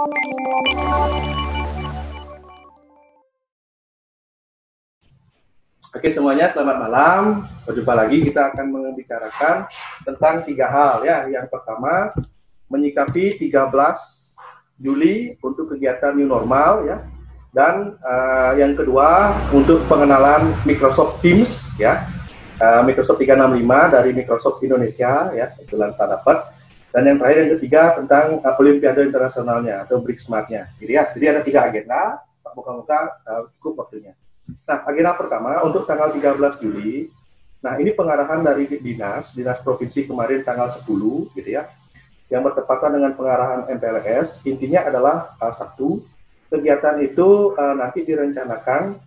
Oke semuanya, selamat malam. Berjumpa lagi, kita akan membicarakan tentang 3 hal ya. Yang pertama, menyikapi 13 Juli untuk kegiatan new normal ya. Dan yang kedua, untuk pengenalan Microsoft Teams ya. Microsoft 365 dari Microsoft Indonesia ya, kebetulan Pak dapat. Dan yang terakhir, yang ketiga, tentang Olimpiade Internasionalnya atau BRICS-nya. Jadi ada 3 agenda, muka-muka cukup waktunya. Nah, agenda pertama untuk tanggal 13 Juli, nah ini pengarahan dari Dinas Provinsi kemarin tanggal 10, gitu ya, yang bertepatan dengan pengarahan MPLS. Intinya adalah satu, kegiatan itu nanti direncanakan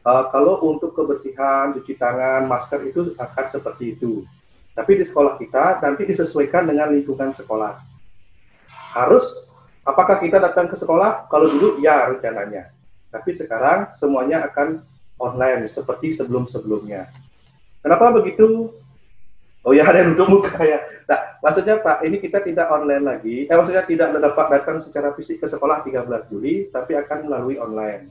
kalau untuk kebersihan, cuci tangan, masker itu akan seperti itu. Tapi di sekolah kita nanti disesuaikan dengan lingkungan sekolah. Harus, apakah kita datang ke sekolah? Kalau dulu ya rencananya. Tapi sekarang semuanya akan online seperti sebelum-sebelumnya. Kenapa begitu? Oh ya, ada yang duduk muka ya. Nah, maksudnya Pak, ini kita tidak online lagi. Maksudnya tidak dapat datang secara fisik ke sekolah 13 Juli, tapi akan melalui online.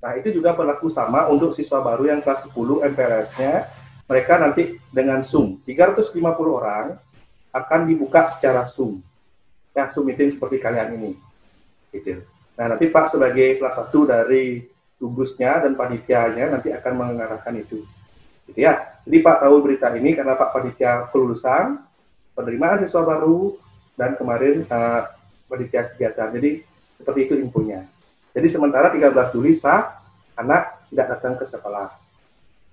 Nah, itu juga berlaku sama untuk siswa baru yang kelas 10 MPLS-nya. Mereka nanti dengan Zoom. 350 orang akan dibuka secara Zoom. Ya, Zoom meeting seperti kalian ini. Gitu. Nah, nanti Pak sebagai salah satu dari tugusnya dan panitianya nanti akan mengarahkan itu. Gitu ya. Jadi Pak tahu berita ini karena Pak panitia kelulusan, penerimaan siswa baru, dan kemarin panitia kegiatan. Jadi seperti itu infonya. Jadi sementara 13 Juli sah, anak tidak datang ke sekolah.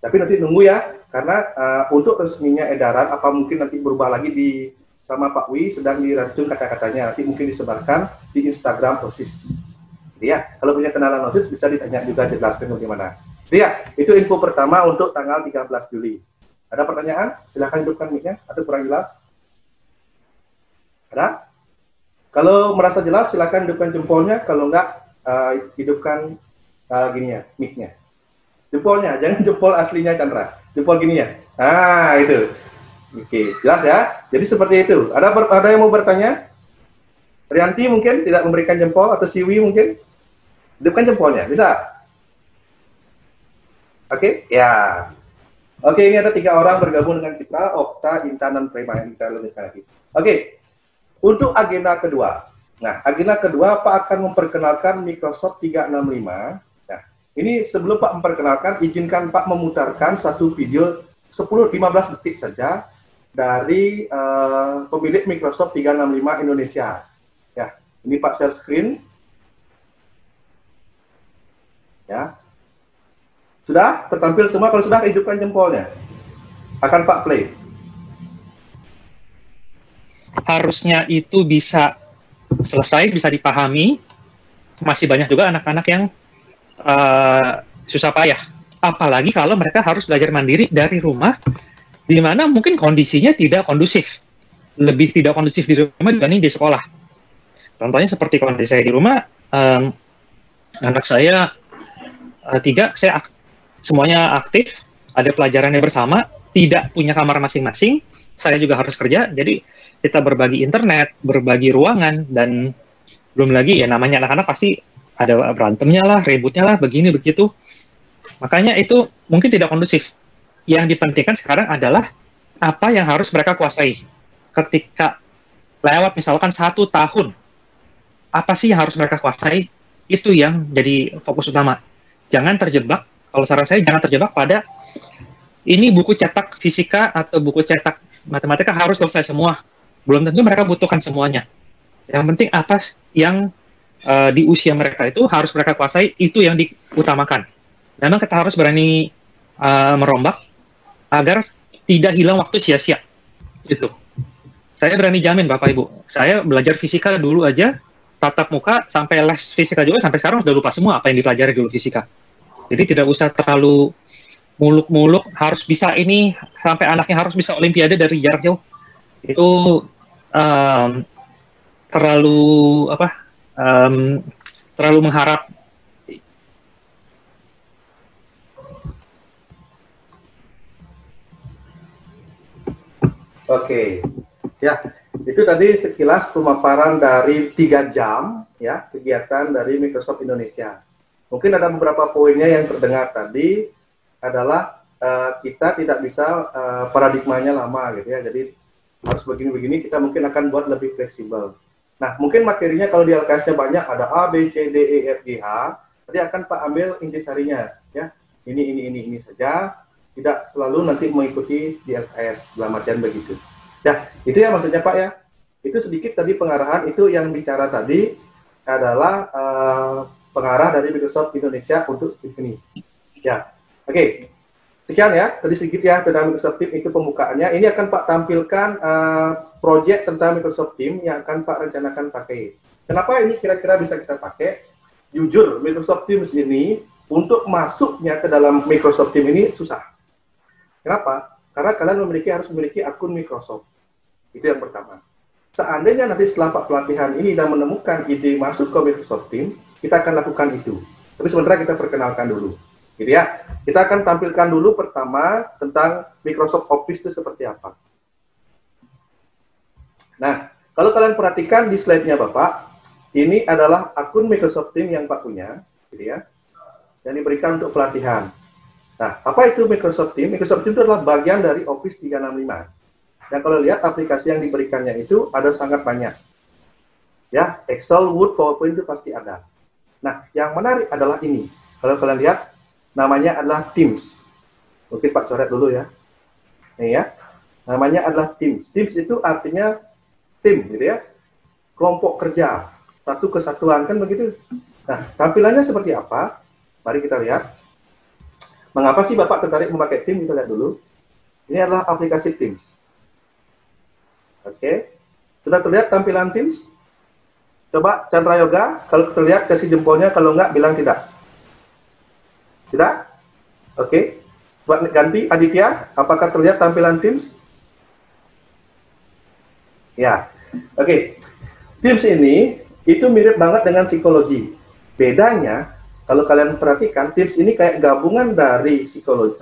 Tapi nanti nunggu ya, karena untuk resminya edaran, apa mungkin nanti berubah lagi sama Pak Wi, sedang dirancung kata-katanya, nanti mungkin disebarkan di Instagram OSIS. Ya, kalau punya kenalan OSIS bisa ditanya juga jelaskan bagaimana. Ya, itu info pertama untuk tanggal 13 Juli. Ada pertanyaan? Silahkan hidupkan mic-nya, atau kurang jelas? Ada? Kalau merasa jelas, silahkan hidupkan jempolnya. Kalau enggak, hidupkan gini ya, mic-nya. Jempolnya, jangan jempol aslinya Chandra. Jempol gini ya. Ah, itu. Oke, jelas ya? Jadi seperti itu. Ada yang mau bertanya? Rianti mungkin tidak memberikan jempol, atau Siwi mungkin? Hidupkan jempolnya, bisa? Oke, ya. Oke, ini ada 3 orang bergabung dengan kita, Okta, Intan, dan Prema yang kita lanjutkan lagi. Oke, untuk agenda kedua. Nah, agenda kedua Pak akan memperkenalkan Microsoft 365. Nah, ini sebelum Pak memperkenalkan, izinkan Pak memutarkan satu video 10-15 detik saja dari pemilik Microsoft 365 Indonesia. Ya, ini Pak share screen. Ya. Sudah tertampil semua? Kalau sudah, hidupkan jempolnya. Akan Pak play. Harusnya itu bisa selesai, bisa dipahami. Masih banyak juga anak-anak yang susah payah. Apalagi kalau mereka harus belajar mandiri dari rumah, di mana mungkin kondisinya tidak kondusif. Lebih tidak kondusif di rumah dibanding di sekolah. Contohnya seperti kondisi saya di rumah, anak saya 3, saya semuanya aktif, ada pelajarannya bersama, tidak punya kamar masing-masing, saya juga harus kerja, jadi kita berbagi internet, berbagi ruangan, dan belum lagi ya namanya anak-anak pasti ada berantemnya lah, ributnya lah, begini, begitu. Makanya itu mungkin tidak kondusif. Yang dipentingkan sekarang adalah apa yang harus mereka kuasai. Ketika lewat misalkan 1 tahun, apa sih yang harus mereka kuasai, itu yang jadi fokus utama. Jangan terjebak, kalau saran saya jangan terjebak pada ini buku cetak fisika atau buku cetak matematika harus selesai semua. Belum tentu mereka butuhkan semuanya. Yang penting apa yang di usia mereka itu harus mereka kuasai, itu yang diutamakan. Memang kita harus berani merombak agar tidak hilang waktu sia-sia. Itu. Saya berani jamin Bapak Ibu. Saya belajar fisika dulu aja, tatap muka, sampai les fisika juga, sampai sekarang sudah lupa semua apa yang dipelajari dulu fisika. Jadi tidak usah terlalu muluk-muluk, harus bisa ini, sampai anaknya harus bisa olimpiade dari jarak jauh. Itu terlalu terlalu mengharap. Oke, ya itu tadi sekilas pemaparan dari 3 jam ya kegiatan dari Microsoft Indonesia. Mungkin ada beberapa poinnya yang terdengar tadi adalah kita tidak bisa paradigmanya lama gitu ya. Jadi harus begini-begini, kita mungkin akan buat lebih fleksibel. Nah, mungkin materinya kalau di LKS-nya banyak, ada A, B, C, D, E, F, G, H, nanti akan Pak ambil intisarinya, ya. Ini saja, tidak selalu nanti mengikuti di LKS, dalam artian begitu. Ya, itu ya maksudnya Pak ya. Itu sedikit tadi pengarahan, itu yang bicara tadi adalah pengarah dari Microsoft Indonesia untuk ini. Ya, oke. Sekian ya, tadi sedikit ya tentang Microsoft Teams, itu pembukaannya. Ini akan Pak tampilkan project tentang Microsoft Teams yang akan Pak rencanakan pakai. Kenapa ini kira-kira bisa kita pakai? Jujur, Microsoft Teams ini untuk masuknya ke dalam Microsoft Teams ini susah. Kenapa? Karena kalian harus memiliki akun Microsoft. Itu yang pertama. Seandainya nanti setelah Pak pelatihan ini dan menemukan ide masuk ke Microsoft Teams, kita akan lakukan itu. Tapi sementara kita perkenalkan dulu. Gitu ya. Kita akan tampilkan dulu pertama tentang Microsoft Office itu seperti apa. Nah, kalau kalian perhatikan di slide-nya Bapak, ini adalah akun Microsoft Teams yang Pak punya, gitu ya, yang diberikan untuk pelatihan. Nah, apa itu Microsoft Teams? Microsoft Teams itu adalah bagian dari Office 365. Dan kalau lihat aplikasi yang diberikannya itu ada sangat banyak. Ya, Excel, Word, PowerPoint itu pasti ada. Nah, yang menarik adalah ini. Kalau kalian lihat, namanya adalah Teams. Mungkin Pak coret dulu ya. Ini ya. Namanya adalah Teams. Teams itu artinya tim, gitu ya. Kelompok kerja. Satu kesatuan, kan begitu. Nah, tampilannya seperti apa? Mari kita lihat. Mengapa sih Bapak tertarik memakai Teams? Kita lihat dulu. Ini adalah aplikasi Teams. Oke. Sudah terlihat tampilan Teams? Coba Chandra Yoga, kalau terlihat kasih jempolnya, kalau enggak bilang tidak. Tidak? Oke. Buat ganti Aditya, apakah terlihat tampilan Teams? Ya. Oke. Teams ini itu mirip banget dengan psikologi. Bedanya, kalau kalian perhatikan, Teams ini kayak gabungan dari psikologi,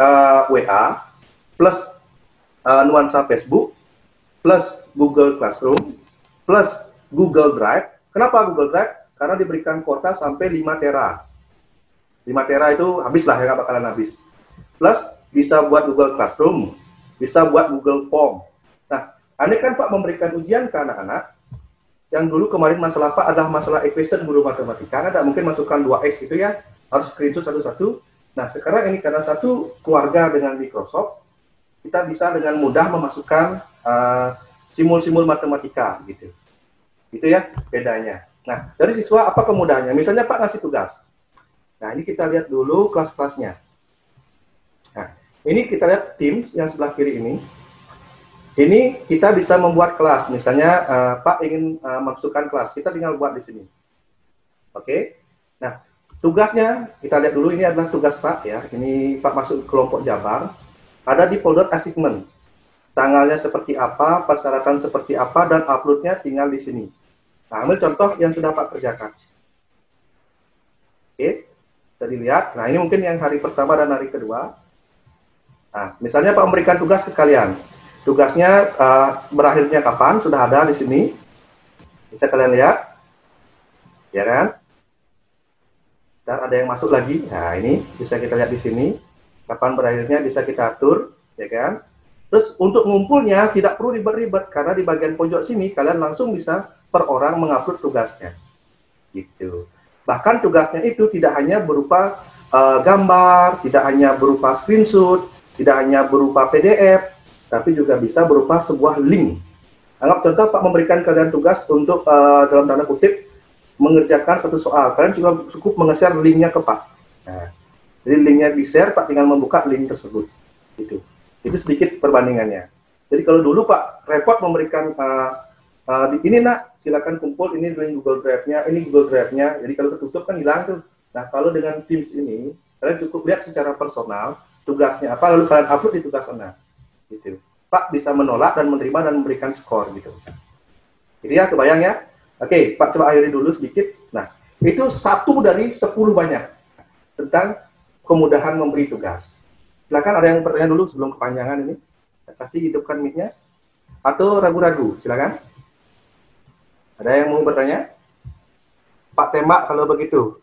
WA plus nuansa Facebook plus Google Classroom plus Google Drive. Kenapa Google Drive? Karena diberikan kuota sampai 5 tera. 5 tera itu habislah ya, nggak bakalan habis. Plus bisa buat Google Classroom, bisa buat Google Form. Nah, andai kan Pak memberikan ujian ke anak-anak, yang dulu kemarin masalah Pak adalah masalah equation guru matematika, karena tidak mungkin masukkan 2x gitu ya, harus screenshot satu-satu. Nah, sekarang ini karena satu keluarga dengan Microsoft, kita bisa dengan mudah memasukkan simul-simul matematika gitu. Itu ya bedanya. Nah, dari siswa apa kemudahannya? Misalnya Pak ngasih tugas. Nah, ini kita lihat dulu kelas-kelasnya. Nah, ini kita lihat Teams yang sebelah kiri ini. Ini kita bisa membuat kelas. Misalnya Pak ingin masukkan kelas, kita tinggal buat di sini. Oke. Nah, tugasnya kita lihat dulu, ini adalah tugas Pak ya. Ini Pak masuk kelompok Jabar. Ada di folder assignment. Tanggalnya seperti apa, persyaratan seperti apa, dan uploadnya tinggal di sini. Nah, ambil contoh yang sudah Pak kerjakan. Oke. Bisa dilihat, nah ini mungkin yang hari pertama dan hari kedua. Nah, misalnya Pak memberikan tugas ke kalian. Tugasnya berakhirnya kapan, sudah ada di sini. Bisa kalian lihat. Ya kan? Dan ada yang masuk lagi. Nah, ini bisa kita lihat di sini. Kapan berakhirnya bisa kita atur. Ya kan? Terus untuk ngumpulnya tidak perlu ribet-ribet. Karena di bagian pojok sini, kalian langsung bisa per orang mengupload tugasnya. Gitu. Bahkan tugasnya itu tidak hanya berupa gambar, tidak hanya berupa screenshot, tidak hanya berupa PDF, tapi juga bisa berupa sebuah link. Anggap contoh Pak memberikan kalian tugas untuk dalam tanda kutip mengerjakan satu soal. Kalian juga cukup menge-share linknya ke Pak. Nah, jadi linknya di-share, Pak tinggal membuka link tersebut. Itu sedikit perbandingannya. Jadi kalau dulu Pak repot memberikan ini nak, silakan kumpul, ini link Google Drive-nya, ini Google Drive-nya. Jadi kalau ketutup kan hilang tuh. Nah, kalau dengan Teams ini, kalian cukup lihat secara personal tugasnya apa, lalu kalian upload di tugas sana. Gitu. Pak bisa menolak dan menerima dan memberikan skor gitu. Jadi ya, kebayang ya. Oke, Pak coba akhiri dulu sedikit. Nah, itu satu dari 10 banyak tentang kemudahan memberi tugas. Silakan ada yang bertanya dulu sebelum kepanjangan ini. Kasih hidupkan mic-nya. Atau ragu-ragu, silakan. Ada yang mau bertanya? Pak Tema kalau begitu.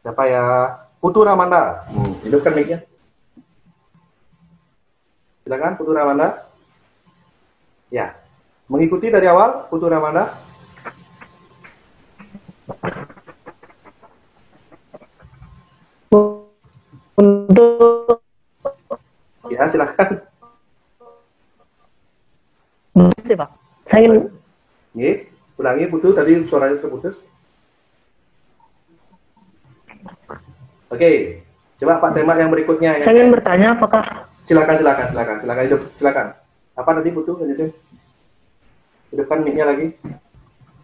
Siapa ya? Putu Ramanda. Hidupkan mic-nya. Silakan Putu Ramanda. Ya. Mengikuti dari awal Putu Ramanda. Untuk Ya, silakan. sih Pak, saya ingin Nih, ulangi Putu tadi suaranya terputus. Oke, coba Pak Tema yang berikutnya. saya ingin bertanya apakah Silakan hidup, silakan. Apa tadi Putu? Lanjutin. Hidupkan mic-nya lagi.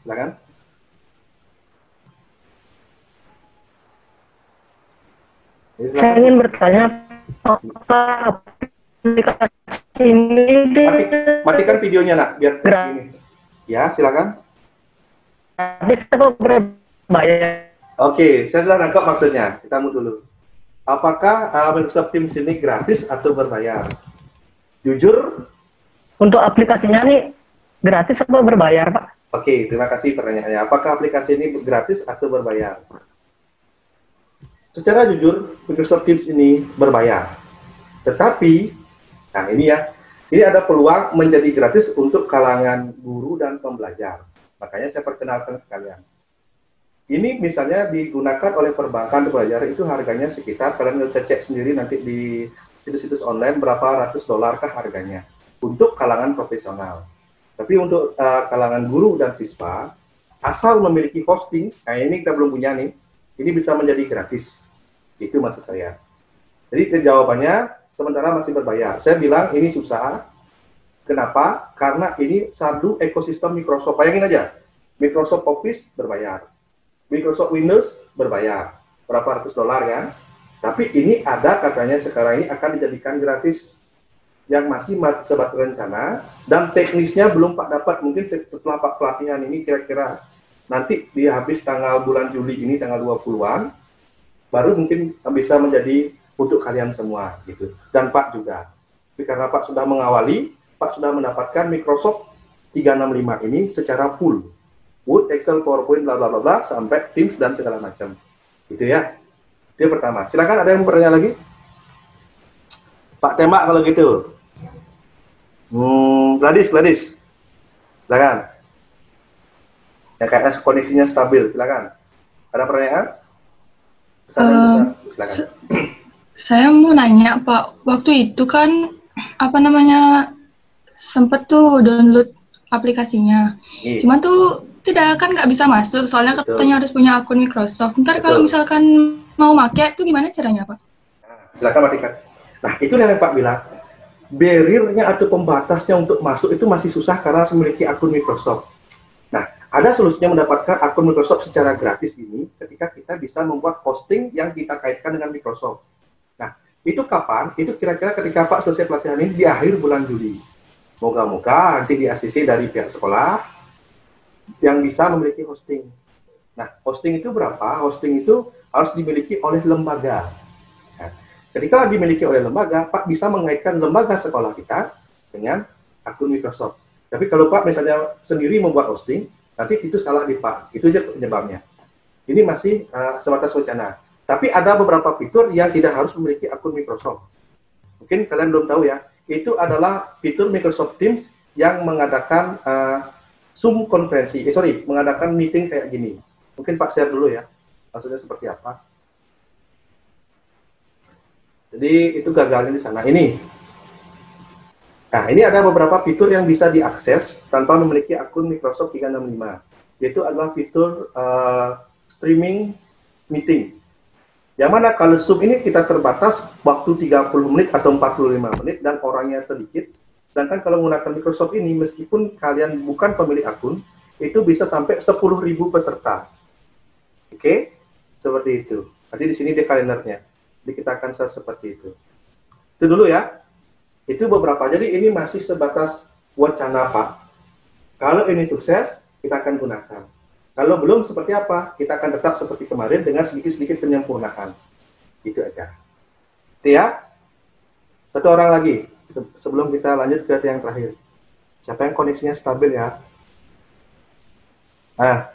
Silakan. saya ingin bertanya apakah aplikasi ini Matikan videonya nak, biar ini. Ya, silakan. gratis atau berbayar? Oke, saya sudah nangkap maksudnya. Kita mau dulu. Apakah Microsoft Teams ini gratis atau berbayar? Jujur. Untuk aplikasinya nih gratis atau berbayar Pak? Oke, terima kasih pertanyaannya. Apakah aplikasi ini gratis atau berbayar? Secara jujur, Microsoft Teams ini berbayar. Tetapi, nah ini ya, ini ada peluang menjadi gratis untuk kalangan guru dan pembelajar. Makanya saya perkenalkan ke kalian. Ini misalnya digunakan oleh perbankan pelajar itu harganya sekitar, kalian bisa cek sendiri nanti di situs-situs online berapa ratus dolar kah harganya untuk kalangan profesional. Tapi untuk kalangan guru dan siswa, asal memiliki hosting, nah ini kita belum punya nih, ini bisa menjadi gratis. Itu maksud saya. Jadi jawabannya sementara masih berbayar. Saya bilang ini susah. Kenapa? Karena ini satu ekosistem Microsoft. Bayangin aja, Microsoft Office berbayar, Microsoft Windows berbayar, berapa ratus dolar kan? Tapi ini ada katanya sekarang ini akan dijadikan gratis, yang masih sebat rencana dan teknisnya belum Pak dapat. Mungkin setelah Pak pelatihan ini kira-kira nanti di habis tanggal bulan Juli ini tanggal 20-an baru mungkin bisa menjadi untuk kalian semua gitu. Dan Pak juga. Tapi karena Pak sudah mengawali, Pak sudah mendapatkan Microsoft 365 ini secara full. Word, Excel, PowerPoint, bla bla bla bla, sampai Teams dan segala macam. Gitu ya. Itu yang pertama. Silakan ada yang bertanya lagi? Pak Tema kalau gitu. Gladys. Silakan. Yang kayaknya koneksinya stabil, silakan. Ada pertanyaan? Silakan. Saya mau nanya Pak, waktu itu kan apa namanya sempet tuh download aplikasinya. Cuma tuh tidak kan nggak bisa masuk, soalnya katanya harus punya akun Microsoft. Ntar kalau misalkan mau pakai itu gimana caranya Pak? Silakan matikan. Nah itu yang Pak bilang, barrier-nya atau pembatasnya untuk masuk itu masih susah karena harus memiliki akun Microsoft. Nah ada solusinya mendapatkan akun Microsoft secara gratis ini ketika kita bisa membuat hosting yang kita kaitkan dengan Microsoft. Nah itu kapan? Itu kira-kira ketika Pak selesai pelatihan ini di akhir bulan Juli. Moga-moga nanti di ACC dari pihak sekolah yang bisa memiliki hosting. Nah, hosting itu berapa? Hosting itu harus dimiliki oleh lembaga. Nah, ketika dimiliki oleh lembaga, Pak bisa mengaitkan lembaga sekolah kita dengan akun Microsoft. Tapi kalau Pak misalnya sendiri membuat hosting, nanti itu salah di Pak. Itu aja penyebabnya. Ini masih sebatas wacana. Tapi ada beberapa fitur yang tidak harus memiliki akun Microsoft. Mungkin kalian belum tahu ya. Itu adalah fitur Microsoft Teams yang mengadakan Zoom konferensi, mengadakan meeting kayak gini. Mungkin Pak share dulu ya, maksudnya seperti apa. Jadi itu gagalnya di sana. Nah, ini ada beberapa fitur yang bisa diakses tanpa memiliki akun Microsoft 365. Yaitu adalah fitur streaming meeting. Yang mana kalau Zoom ini kita terbatas waktu 30 menit atau 45 menit dan orangnya sedikit. Sedangkan kalau menggunakan Microsoft ini, meskipun kalian bukan pemilik akun, itu bisa sampai 10.000 peserta. Oke? Seperti itu. Nanti di sini di kalendernya. Jadi kita akan seperti itu. Itu dulu ya. Itu beberapa. Jadi ini masih sebatas wacana Pak. Kalau ini sukses, kita akan gunakan. Kalau belum seperti apa, kita akan tetap seperti kemarin dengan sedikit-sedikit penyempurnaan. Itu aja. Itu ya. Satu orang lagi. Sebelum kita lanjut ke yang terakhir. Siapa yang koneksinya stabil ya? Nah,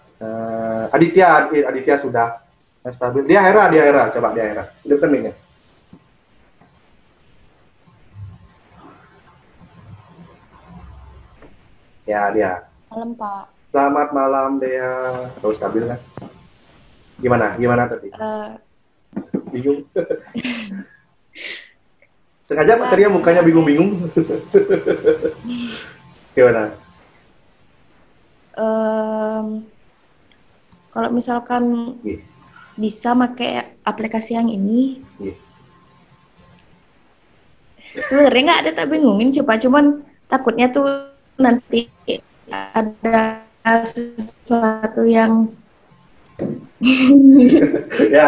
Aditya sudah stabil. Dia Hera, coba dia Hera. Hidupkan mic-nya. Ya, dia. Malam, Pak. Selamat malam, Dea. Terus stabil kan? Gimana tadi? Bingung. Sengaja Pak Ceria mukanya bingung-bingung. Gimana? Kalau misalkan bisa pakai aplikasi yang ini, sebenarnya nggak ada tak bingungin sih Pak, cuman takutnya tuh nanti ada sesuatu yang ya.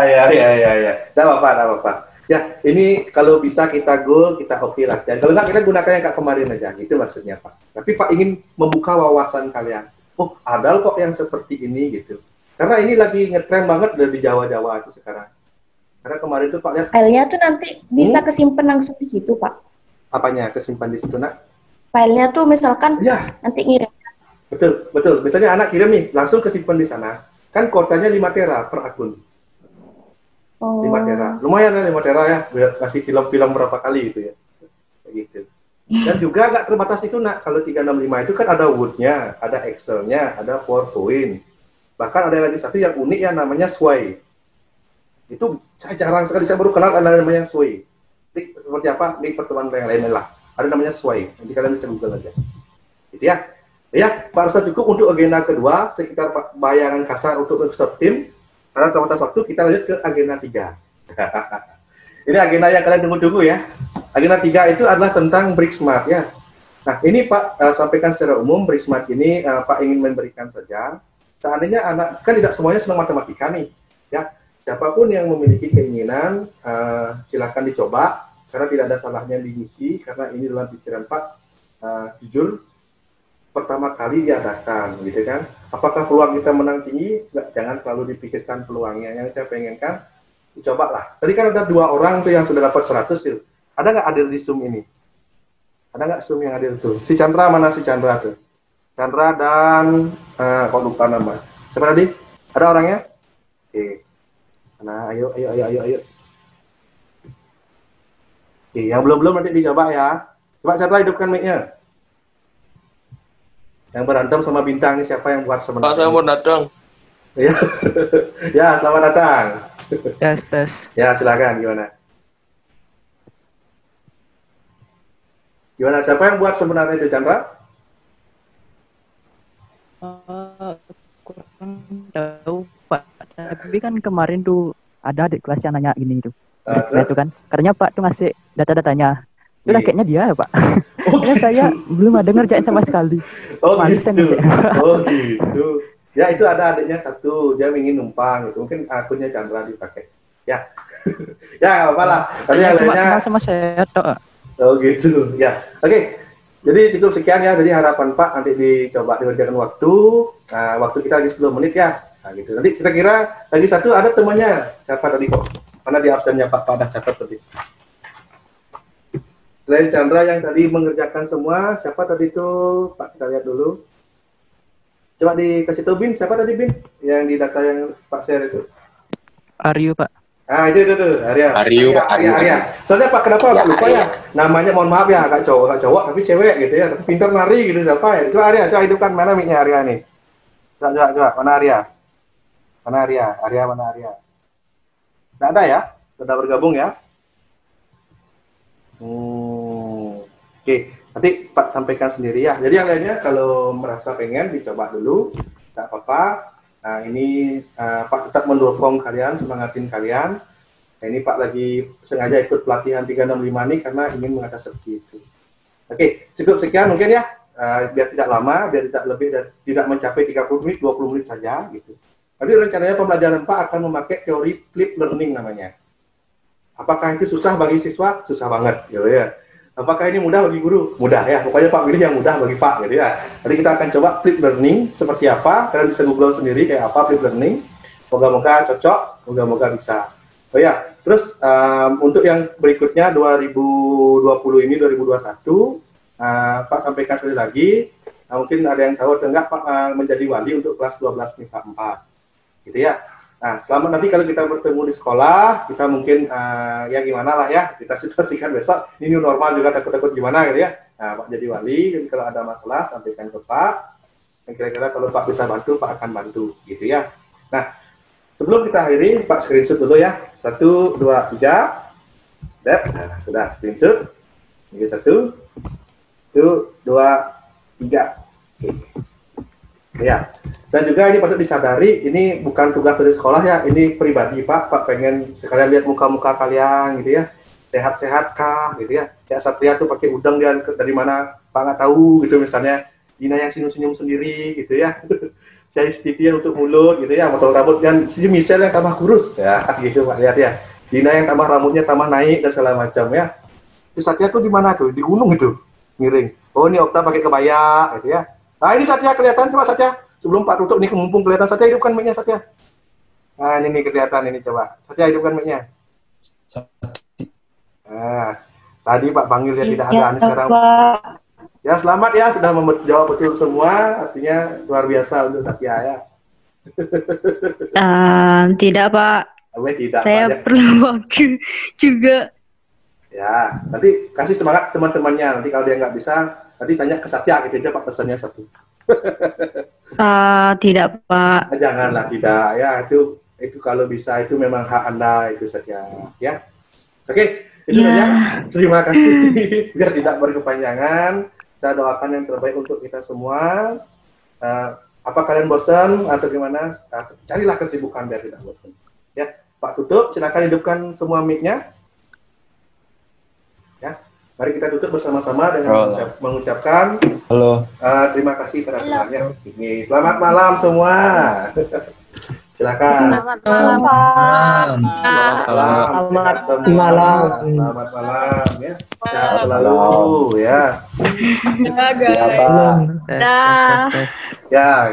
Tidak apa-apa. Ya, ini kalau bisa kita goal, kita oke lah. Dan kalau nggak, kita gunakan yang kayak kemarin aja. Itu maksudnya, Pak. Tapi Pak ingin membuka wawasan kalian. Oh, ada kok yang seperti ini, gitu. Karena ini lagi ngetren banget di Jawa-Jawa itu sekarang. Karena kemarin tuh Pak lihat... Filenya tuh nanti bisa kesimpan langsung di situ, Pak. Apanya? Kesimpan di situ, Nak? Filenya tuh misalkan nanti ngirim. Betul. Misalnya anak kirim nih, langsung kesimpan di sana. Kan kuotanya 5 tera per akun. 5 tera. Lumayan ya 5 tera ya, biar kasih film-film berapa kali gitu ya. Kayak gitu. Dan juga nggak terbatas itu, Nak. Kalau 365 itu kan ada Word-nya, ada Excel-nya, ada PowerPoint. Bahkan ada lagi satu yang unik ya, namanya Sway. Itu saya jarang sekali, saya baru kenal ada namanya Sway. Klik seperti apa? Klik pertemuan yang lain lah. Ada namanya Sway. Nanti kalian bisa Google aja. Gitu ya. Ya, Pak Arsa cukup untuk agenda kedua, sekitar bayangan kasar untuk workshop tim. Karena terbatas waktu, kita lanjut ke agenda 3. Ini agenda yang kalian tunggu-tunggu ya. Agenda 3 itu adalah tentang BRICSmart ya. Nah, ini Pak sampaikan secara umum, BRICSmart ini Pak ingin memberikan saja. Seandainya anak, kan tidak semuanya senang matematika nih. Ya, siapapun yang memiliki keinginan, silakan dicoba. Karena tidak ada salahnya diisi, karena ini dalam pikiran Pak, jujur, pertama kali diadakan, gitu kan. Apakah peluang kita menang tinggi? Jangan terlalu dipikirkan peluangnya. Yang saya pengenkan, dicobalah. Tadi kan ada 2 orang tuh yang sudah dapat 100 tuh. Ada nggak adil di Zoom ini? Ada nggak Zoom yang adil tuh? Si Chandra, mana si Chandra tuh? Chandra dan, kok lupa nama. Siapa tadi? Ada orangnya? Oke. Nah, ayo. Oke, yang belum nanti dicoba ya. Coba Chandra hidupkan mic-nya. Yang berantem sama Bintang ini siapa yang buat sebenarnya? Pak, saya mau datang. Ya, ya selamat datang. Tes. Ya, silakan gimana? Gimana? Siapa yang buat sebenarnya itu, Chandra? Kurang tahu Pak. Tapi kan kemarin tuh ada adik kelas yang nanya gini tuh. Itu kan, katanya Pak tuh ngasih data-datanya. Itu kayaknya dia ya Pak. Saya belum ada ngerjain sama sekali. Gitu. Ya itu ada adiknya satu, dia ingin numpang gitu. Mungkin akunnya Chandra dipakai. Ya. Ya apalah. Tadi yang lainnya sama saya toh. Oh gitu. Ya. Oke. Jadi cukup sekian ya. Jadi harapan Pak nanti dicoba dikerjakan waktu. Nah, waktu kita lagi 10 menit ya. Nah gitu. Nanti kita kira lagi satu ada temannya. Siapa tadi kok? Mana di absennya Pak pada catat tadi. Selain Chandra yang tadi mengerjakan semua, siapa tadi itu? Pak, kita lihat dulu. Coba dikasih tahu Bin, siapa tadi Bin? Yang di data yang Pak share itu. Aryo Pak. Ah itu, Arya. Soalnya Pak kenapa Pak lupa ya? Namanya mohon maaf ya, agak cowok tapi cewek gitu ya. Tapi pintar nari gitu siapa ya? Coba Arya, coba hidupkan mana mic-nya Arya nih. Coba, mana Arya? Mana Arya? Mana Arya? Tidak ada ya? Sudah bergabung ya? Oke, nanti Pak sampaikan sendiri ya. Jadi yang lainnya kalau merasa pengen dicoba dulu, tidak apa-apa. Nah ini Pak tetap mendukung kalian, semangatin kalian. Nah, ini Pak lagi sengaja ikut pelatihan 365 ini karena ingin mengatasi seperti itu. Oke, cukup sekian mungkin ya. Biar tidak lama, biar tidak lebih dan tidak mencapai 30 menit, 20 menit saja gitu. Nanti rencananya pembelajaran Pak akan memakai teori flip learning namanya. Apakah itu susah bagi siswa? Susah banget, gitu ya. Apakah ini mudah bagi guru? Mudah ya. Pokoknya Pak pilih yang mudah bagi Pak, gitu ya. Jadi kita akan coba flip learning seperti apa. Kalian bisa Google sendiri kayak apa flip learning. Moga-moga cocok, moga-moga bisa. Oh ya, terus untuk yang berikutnya 2020 ini 2021, Pak sampaikan sekali lagi. Nah, mungkin ada yang tahu atau enggak Pak menjadi wali untuk kelas 12 MIPA 4. Gitu ya. Nah, selamat nanti kalau kita bertemu di sekolah, kita mungkin ya gimana lah ya, kita situasikan besok. Ini new normal juga takut-takut gimana gitu ya. Nah, Pak jadi wali, jadi kalau ada masalah sampaikan ke Pak. Dan kira-kira kalau Pak bisa bantu, Pak akan bantu, gitu ya. Nah, sebelum kita akhiri, Pak screenshot dulu ya. 1, 2, 3. Nah, sudah screenshot. Ini 1, 2, 3. Oke. Ya. Dan juga ini patut disadari, ini bukan tugas dari sekolah ya, ini pribadi Pak. Pak pengen sekalian lihat muka-muka kalian gitu ya. Sehat-sehat kah gitu ya. Ya Satria tuh pakai udang dia dari mana Pak nggak tahu gitu misalnya. Dina yang senyum-senyum sendiri gitu ya. Saya Stevie yang untuk mulut gitu ya, motong rambut dan si Michelle yang tambah kurus ya gitu Pak lihat ya. Dina yang tambah rambutnya tambah naik dan segala macam ya. Di Satria tuh di mana tuh? Di gunung itu, miring. Oh ini Okta pakai kebaya gitu ya. Nah ini Satria kelihatan, coba Satria. Sebelum Pak tutup ini mumpung kelihatan, Satria hidupkan mic-nya Satria. Nah ini nih kelihatan ini coba. Satria hidupkan mic-nya. Nah, tadi Pak panggil dia tidak ada, ini sekarang. Ya selamat ya sudah menjawab betul semua, artinya luar biasa untuk Satria ya. Tidak Pak. Tidak, saya Pak, ya. Perlu waktu juga. Ya, nanti kasih semangat teman-temannya. Nanti kalau dia nggak bisa, nanti tanya ke Satya gitu aja Pak pesannya satu. Tidak Pak. Nah, janganlah tidak ya itu kalau bisa itu memang hak Anda itu Satya ya. Oke, itu saja. Terima kasih. Biar tidak berkepanjangan, saya doakan yang terbaik untuk kita semua. Apa kalian bosan atau gimana? Carilah kesibukan biar tidak bosan. Ya, Pak tutup. Silakan hidupkan semua mic-nya. Ya, mari kita tutup bersama-sama dengan mengucapkan terima kasih pada temannya. Selamat malam semua. Silakan. Selamat malam. Selamat malam ya. Sehat selalu ya. Ya.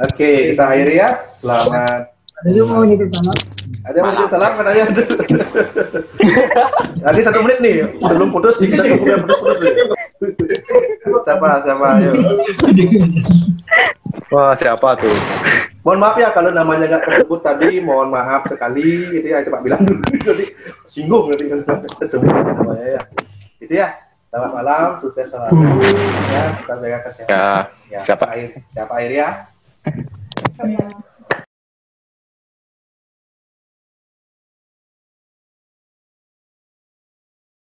Oke, kita akhiri ya. Selamat. Ada mau nitip salam? Ada yang mau salam katanya. Tadi 1 menit nih, sebelum putus kita tunggu yang putus nih. Siapa ayo. Wah, siapa tuh? Mohon maaf ya kalau namanya nggak tersebut tadi, mohon maaf sekali gitu ya, coba bilang dulu nanti singgung nanti kan semua namanya ya. Gitu ya. Selamat malam, sukses selalu ya, kita jaga kesehatan. Ya, siapa air ya.